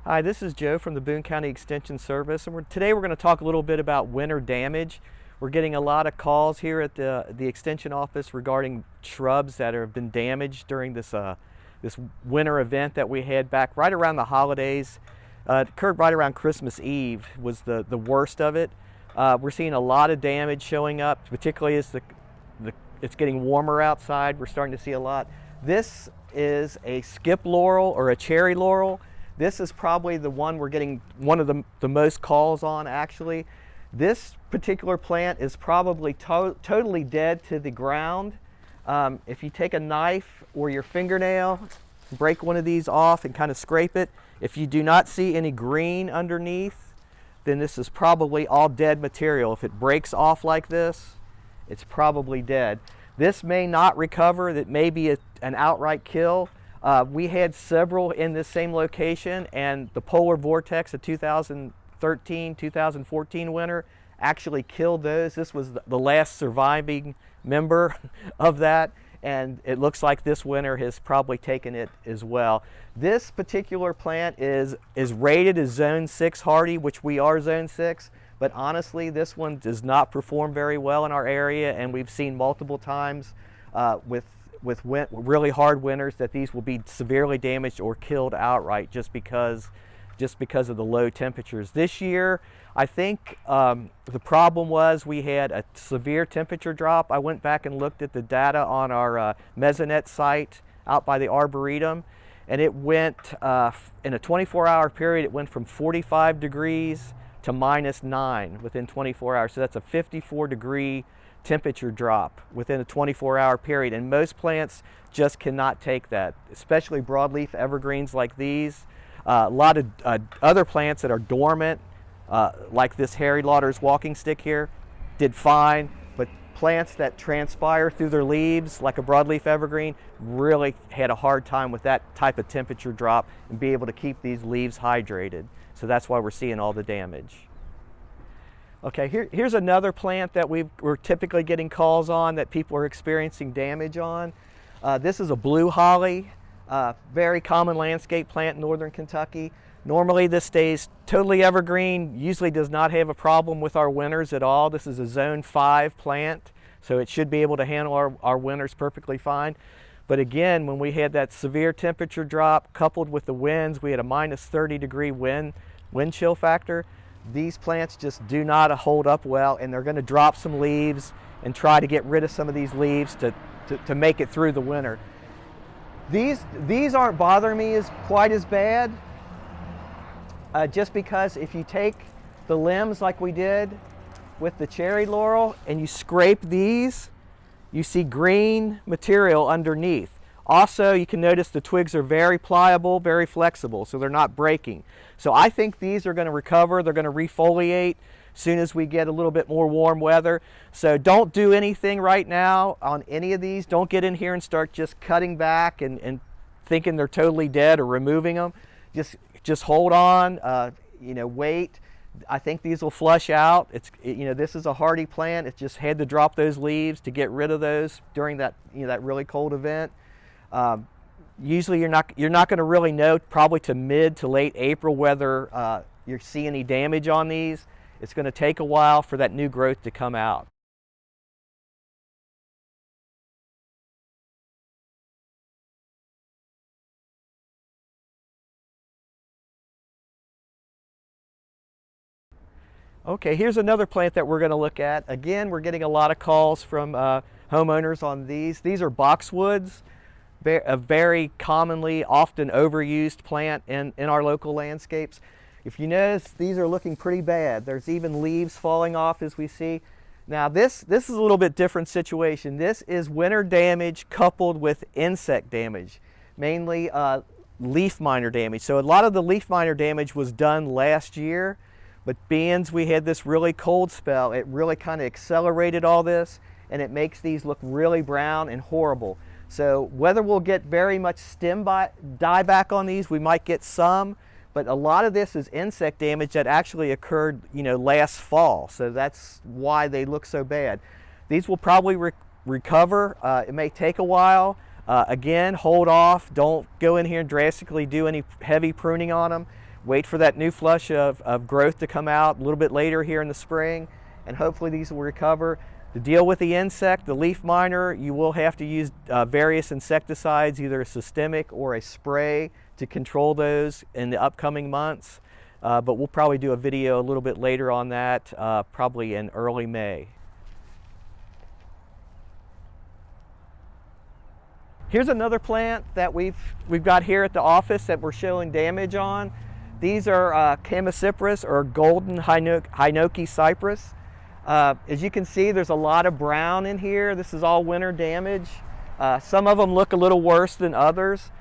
Hi, this is Joe from the Boone County Extension Service, and today we're going to talk a little bit about winter damage. We're getting a lot of calls here at the Extension Office regarding shrubs that have been damaged during this winter event that we had back right around the holidays. It occurred right around Christmas Eve was the worst of it. We're seeing a lot of damage showing up, particularly as it's getting warmer outside. We're starting to see a lot. This is a skip laurel or a cherry laurel. This is probably the one we're getting one of the most calls on, actually. This particular plant is probably totally dead to the ground. If you take a knife or your fingernail, break one of these off and kind of scrape it, if you do not see any green underneath, then this is probably all dead material. If it breaks off like this, it's probably dead. This may not recover. That may be an outright kill. We had several in this same location, and the polar vortex of 2013-2014 winter actually killed those. This was the last surviving member of that, and it looks like this winter has probably taken it as well. This particular plant is rated as Zone 6 hardy, which we are Zone 6, but honestly this one does not perform very well in our area, and we've seen multiple times with really hard winters that these will be severely damaged or killed outright just because of the low temperatures. This year, I think the problem was we had a severe temperature drop. I went back and looked at the data on our Mesonet site out by the Arboretum, and it went, in a 24-hour period, it went from 45 degrees to -9 within 24 hours. So that's a 54-degree temperature drop within a 24-hour period, and most plants just cannot take that, especially broadleaf evergreens like these. A lot of other plants that are dormant, like this Harry Lauder's walking stick here, did fine, but plants that transpire through their leaves, like a broadleaf evergreen, really had a hard time with that type of temperature drop and be able to keep these leaves hydrated. So that's why we're seeing all the damage. Okay, here's another plant that we're typically getting calls on that people are experiencing damage on. This is a blue holly, very common landscape plant in northern Kentucky. Normally this stays totally evergreen, usually does not have a problem with our winters at all. This is a Zone 5 plant, so it should be able to handle our winters perfectly fine. But again, when we had that severe temperature drop coupled with the winds, we had a -30-degree wind chill factor. These plants just do not hold up well, and they're going to drop some leaves and try to get rid of some of these leaves to make it through the winter. These aren't bothering me quite as bad, just because if you take the limbs like we did with the cherry laurel and you scrape these, you see green material underneath. Also, you can notice the twigs are very pliable, very flexible, so they're not breaking. So I think these are going to recover. They're going to refoliate as soon as we get a little bit more warm weather. So don't do anything right now on any of these. Don't get in here and start just cutting back and thinking they're totally dead or removing them. Just hold on, wait. I think these will flush out. This is a hardy plant. It just had to drop those leaves to get rid of those during that really cold event. Usually you're not going to really know probably to mid to late April whether you see any damage on these. It's going to take a while for that new growth to come out. Okay, here's another plant that we're going to look at. Again, we're getting a lot of calls from homeowners on these. These are boxwoods. A very commonly, often overused plant in our local landscapes. If you notice, these are looking pretty bad. There's even leaves falling off as we see. Now this is a little bit different situation. This is winter damage coupled with insect damage, mainly leaf miner damage. So a lot of the leaf miner damage was done last year, but being we had this really cold spell, it really kind of accelerated all this, and it makes these look really brown and horrible. So whether we'll get very much stem dieback on these, we might get some, but a lot of this is insect damage that actually occurred, last fall. So that's why they look so bad. These will probably recover. It may take a while. Again, hold off. Don't go in here and drastically do any heavy pruning on them. wait for that new flush of growth to come out a little bit later here in the spring, and hopefully these will recover. To deal with the insect, the leaf miner, you will have to use various insecticides, either a systemic or a spray, to control those in the upcoming months. But we'll probably do a video a little bit later on that, probably in early May. Here's another plant that we've got here at the office that we're showing damage on. These are Chamaecyparis, or golden hinoki cypress. As you can see, there's a lot of brown in here. This is all winter damage. Some of them look a little worse than others.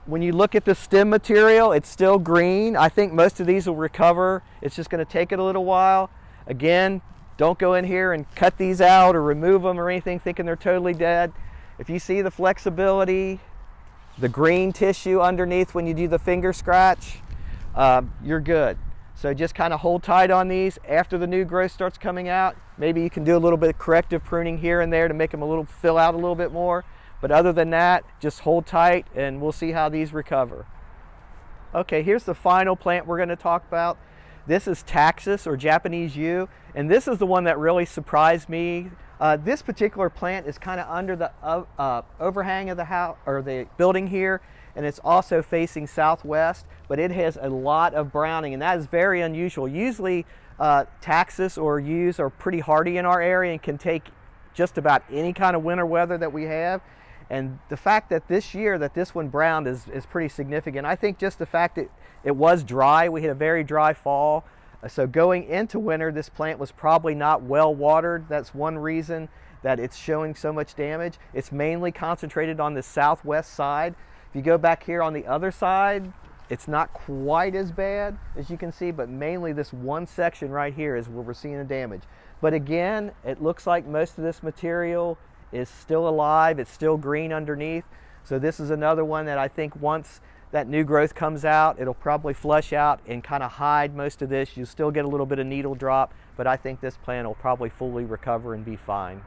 When you look at the stem material, it's still green. I think most of these will recover. It's just going to take it a little while. Again, don't go in here and cut these out or remove them or anything thinking they're totally dead. If you see the flexibility, the green tissue underneath when you do the finger scratch, you're good. So just kind of hold tight on these. After the new growth starts coming out, maybe you can do a little bit of corrective pruning here and there to make them fill out a little bit more. But other than that, just hold tight and we'll see how these recover. Okay, here's the final plant we're going to talk about. This is Taxus, or Japanese yew, and this is the one that really surprised me. This particular plant is kind of under the overhang of the house or the building here, and it's also facing southwest, but it has a lot of browning, and that is very unusual. Usually Taxus or yews are pretty hardy in our area and can take just about any kind of winter weather that we have. And the fact that this year that this one browned is pretty significant. I think just the fact that it was dry, we had a very dry fall. So going into winter, this plant was probably not well watered. That's one reason that it's showing so much damage. It's mainly concentrated on the southwest side. If you go back here on the other side, it's not quite as bad as you can see, but mainly this one section right here is where we're seeing the damage. But again, it looks like most of this material is still alive. It's still green underneath. So this is another one that I think once that new growth comes out, it'll probably flush out and kind of hide most of this. You'll still get a little bit of needle drop, but I think this plant will probably fully recover and be fine.